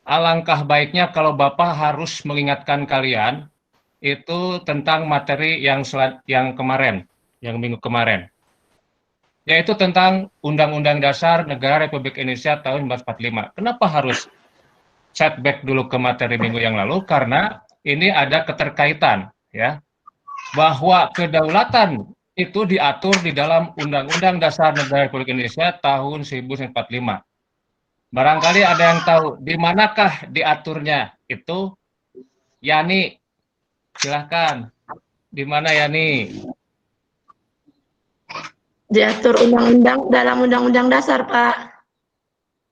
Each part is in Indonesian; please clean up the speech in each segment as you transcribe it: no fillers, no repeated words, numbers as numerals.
alangkah baiknya kalau Bapak harus mengingatkan kalian itu tentang materi yang kemarin, yang minggu kemarin, yaitu tentang Undang-Undang Dasar Negara Republik Indonesia tahun 1945. Kenapa harus setback dulu ke materi minggu yang lalu? Karena ini ada keterkaitan, ya, bahwa kedaulatan itu diatur di dalam Undang-Undang Dasar Negara Republik Indonesia tahun 1945. Barangkali ada yang tahu di manakah diaturnya itu? Yani, silahkan. Di mana Yani? Diatur undang-undang dalam undang-undang dasar, Pak.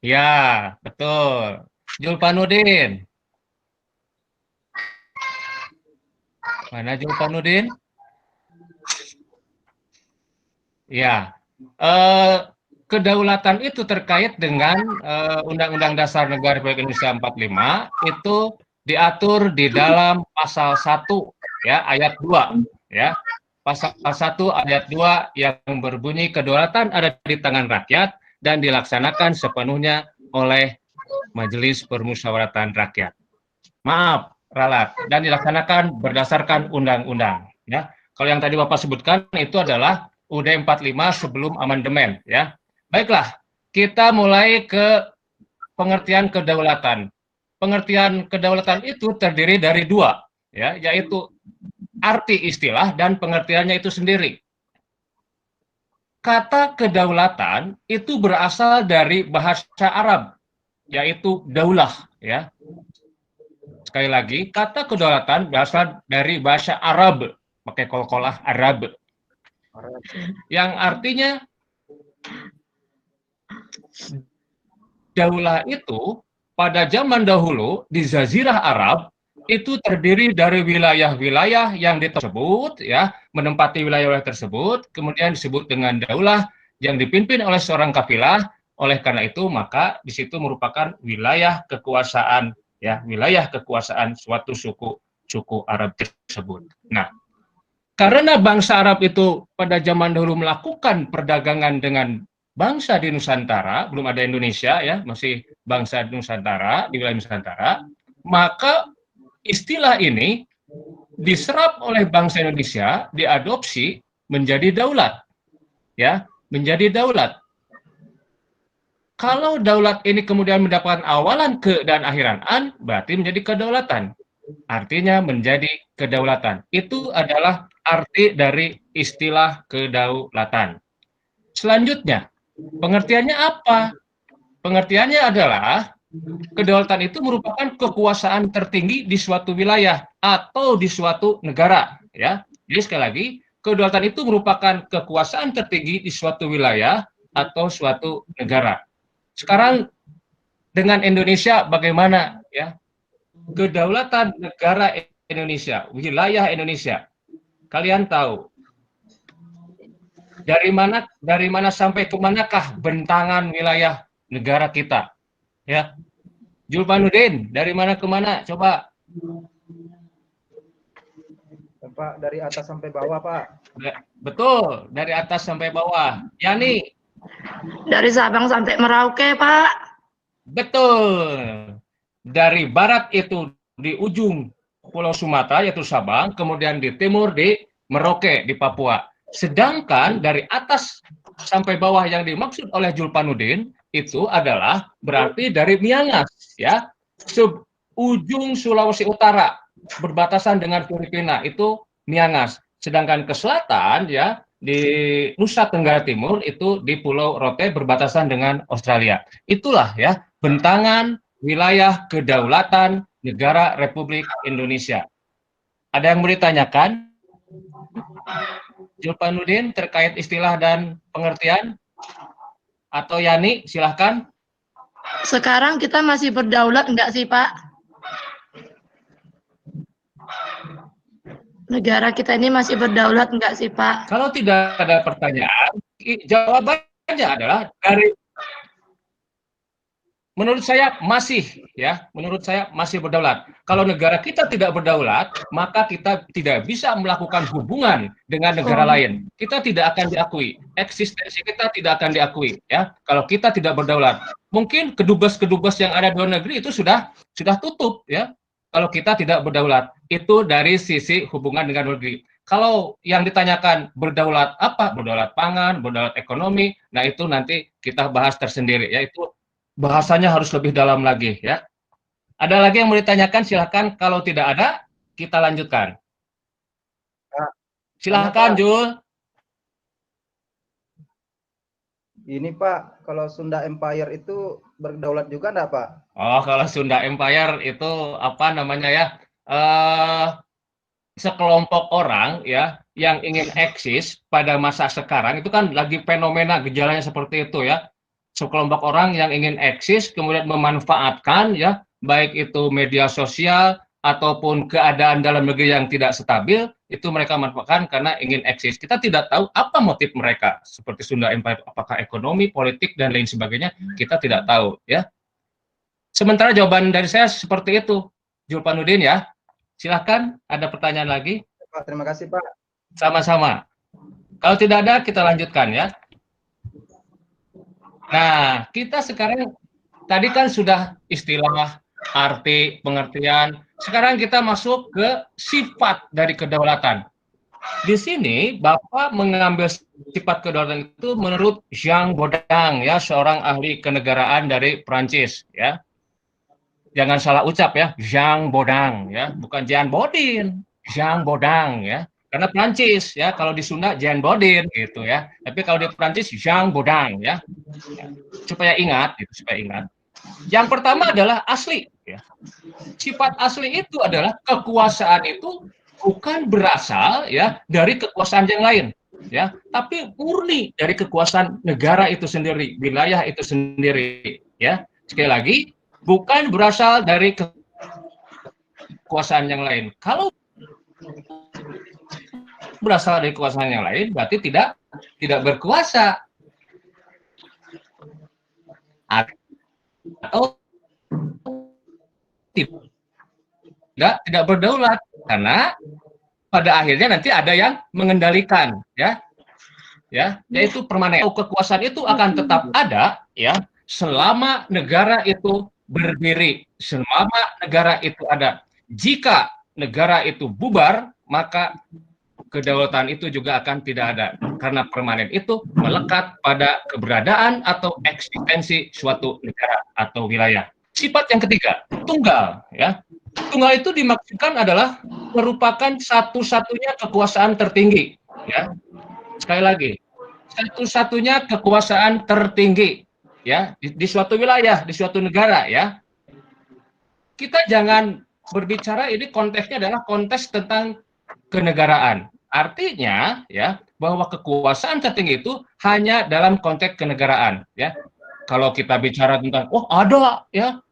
Ya, betul. Julpanudin. Mana Julpanudin? Ya. Kedaulatan itu terkait dengan Undang-Undang Dasar Negara Republik Indonesia 45 itu diatur di dalam pasal 1 ya ayat 2 ya. Pasal 1 ayat 2 yang berbunyi kedaulatan ada di tangan rakyat dan dilaksanakan sepenuhnya oleh Majelis Permusyawaratan Rakyat. Maaf, ralat, dan dilaksanakan berdasarkan undang-undang ya. Kalau yang tadi Bapak sebutkan itu adalah UUD 45 sebelum amandemen ya. Baiklah, kita mulai ke pengertian kedaulatan. Pengertian kedaulatan itu terdiri dari dua, ya, yaitu arti istilah dan pengertiannya itu sendiri. Kata kedaulatan itu berasal dari bahasa Arab, yaitu daulah, ya. Sekali lagi, kata kedaulatan berasal dari bahasa Arab, pakai kol-kolah Arab, yang artinya daulah itu pada zaman dahulu di Jazirah Arab itu terdiri dari wilayah-wilayah yang tersebut ya, menempati wilayah-wilayah tersebut, kemudian disebut dengan daulah yang dipimpin oleh seorang kafilah. Oleh karena itu maka di situ merupakan wilayah kekuasaan ya, wilayah kekuasaan suatu suku Arab tersebut. Nah, karena bangsa Arab itu pada zaman dahulu melakukan perdagangan dengan bangsa di Nusantara, belum ada Indonesia ya, masih bangsa Nusantara, di wilayah Nusantara, maka istilah ini diserap oleh bangsa Indonesia, diadopsi menjadi daulat. Ya, menjadi daulat. Kalau daulat ini kemudian mendapatkan awalan ke dan akhiran an, berarti menjadi kedaulatan. Artinya menjadi kedaulatan. Itu adalah arti dari istilah kedaulatan. Selanjutnya, pengertiannya apa? Pengertiannya adalah kedaulatan itu merupakan kekuasaan tertinggi di suatu wilayah atau di suatu negara, ya. Jadi sekali lagi, kedaulatan itu merupakan kekuasaan tertinggi di suatu wilayah atau suatu negara. Sekarang dengan Indonesia bagaimana ya? Kedaulatan negara Indonesia, wilayah Indonesia. Kalian tahu dari mana sampai ke manakah bentangan wilayah negara kita? Ya. Julpanudin, dari mana ke mana? Coba. Pak, dari atas sampai bawah, Pak. Betul, dari atas sampai bawah. Yani. Dari Sabang sampai Merauke, Pak. Betul. Dari barat itu di ujung Pulau Sumatera yaitu Sabang, kemudian di timur di Merauke di Papua. Sedangkan dari atas sampai bawah yang dimaksud oleh Julpanudin itu adalah berarti dari Miangas ya, ujung Sulawesi Utara berbatasan dengan Filipina itu Miangas. Sedangkan ke selatan ya di Nusa Tenggara Timur itu di Pulau Rote berbatasan dengan Australia. Itulah ya bentangan wilayah kedaulatan negara Republik Indonesia. Ada yang mau ditanyakan? Julpanudin terkait istilah dan pengertian? Atau Yani, silahkan. Sekarang kita masih berdaulat enggak sih, Pak? Negara kita ini masih berdaulat enggak sih, Pak? Kalau tidak ada pertanyaan, jawabannya adalah menurut saya masih berdaulat. Kalau negara kita tidak berdaulat, maka kita tidak bisa melakukan hubungan dengan negara lain. Kita tidak akan diakui, eksistensi kita tidak akan diakui, ya. Kalau kita tidak berdaulat, mungkin kedubes-kedubes yang ada di luar negeri itu sudah tutup, ya. Kalau kita tidak berdaulat, itu dari sisi hubungan dengan luar negeri. Kalau yang ditanyakan berdaulat apa? Berdaulat pangan, berdaulat ekonomi. Nah, itu nanti kita bahas tersendiri, yaitu bahasanya harus lebih dalam lagi, ya. Ada lagi yang mau ditanyakan, silakan. Kalau tidak ada, kita lanjutkan. Silakan, Jul. Ini Pak, kalau Sunda Empire itu berdaulat juga enggak Pak? Oh, kalau Sunda Empire itu apa namanya ya? Sekelompok orang ya yang ingin eksis pada masa sekarang itu kan lagi fenomena gejalanya seperti itu ya. Sekelompok orang yang ingin eksis kemudian memanfaatkan ya baik itu media sosial ataupun keadaan dalam negeri yang tidak stabil itu mereka manfaatkan karena ingin eksis. Kita tidak tahu apa motif mereka seperti Sunda Empire, apakah ekonomi, politik dan lain sebagainya kita tidak tahu ya. Sementara jawaban dari saya seperti itu, Julpanuddin ya. Silahkan, ada pertanyaan lagi? Pak, terima kasih Pak. Sama-sama. Kalau tidak ada, kita lanjutkan ya. Nah, kita sekarang, tadi kan sudah istilah, arti, pengertian. Sekarang kita masuk ke sifat dari kedaulatan. Di sini, Bapak mengambil sifat kedaulatan itu menurut Jean Bodin, ya, seorang ahli kenegaraan dari Prancis, ya. Jangan salah ucap ya, Jean Bodin ya, bukan Jean Bodin, Jean Bodin ya. Karena Prancis ya, kalau di Sunda Jean Bodin gitu ya. Tapi kalau di Prancis Jean Bodin ya. Supaya ingat gitu, supaya ingat. Yang pertama adalah asli ya. Sifat asli itu adalah kekuasaan itu bukan berasal ya dari kekuasaan yang lain ya, tapi murni dari kekuasaan negara itu sendiri, wilayah itu sendiri ya. Sekali lagi, bukan berasal dari kekuasaan yang lain. Kalau berasal dari kekuasaan yang lain, berarti tidak berkuasa atau tidak berdaulat, karena pada akhirnya nanti ada yang mengendalikan, ya, yaitu permanen. Kekuasaan itu akan tetap ada, ya, selama negara itu berdiri, selama negara itu ada. Jika negara itu bubar, maka kedaulatan itu juga akan tidak ada. Karena permanen itu melekat pada keberadaan atau eksistensi suatu negara atau wilayah. Sifat yang ketiga, tunggal. Ya. Tunggal itu dimaksudkan adalah merupakan satu-satunya kekuasaan tertinggi. Ya. Sekali lagi, satu-satunya kekuasaan tertinggi. Ya, di suatu wilayah, di suatu negara, ya. Kita jangan berbicara ini konteksnya adalah konteks tentang kenegaraan. Artinya, ya, bahwa kekuasaan tertinggi itu hanya dalam konteks kenegaraan, ya. Kalau kita bicara tentang, oh ada, ya,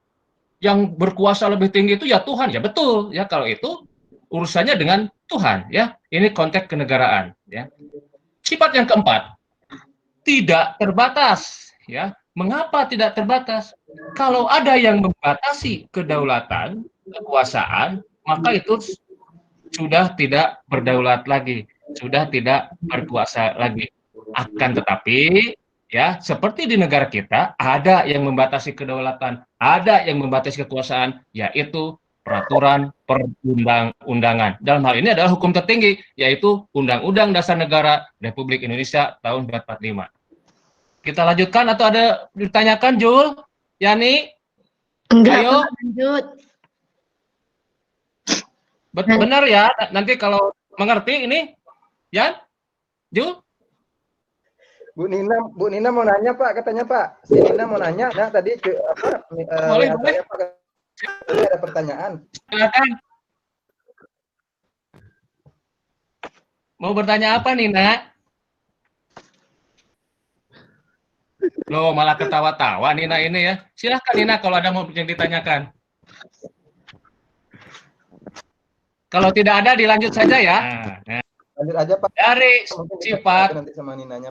yang berkuasa lebih tinggi itu ya Tuhan, ya betul, ya. Kalau itu urusannya dengan Tuhan, ya. Ini konteks kenegaraan, ya. Sifat yang keempat, tidak terbatas, ya. Mengapa tidak terbatas? Kalau ada yang membatasi kedaulatan, kekuasaan, maka itu sudah tidak berdaulat lagi, sudah tidak berkuasa lagi. Akan tetapi, ya, seperti di negara kita, ada yang membatasi kedaulatan, ada yang membatasi kekuasaan, yaitu peraturan perundang-undangan. Dalam hal ini adalah hukum tertinggi, yaitu Undang-Undang Dasar Negara Republik Indonesia tahun 1945. Kita lanjutkan atau ada ditanyakan, Jul? Yani? Enggak, Ayo. Pak, lanjut. Benar ya, nanti kalau mengerti ini, ya, Jul? Bu Nina mau nanya Pak, katanya Pak. Si Nina mau nanya, nah tadi apa? Boleh. Pak, ada pertanyaan. Silakan. Mau bertanya apa, Nina? Loh, malah ketawa-tawa Nina ini ya. Silahkan Nina kalau ada mau yang ditanyakan. Kalau tidak ada dilanjut saja ya. Lanjut aja Pak. Dari Mungkin sifat nanti sama Ninanya.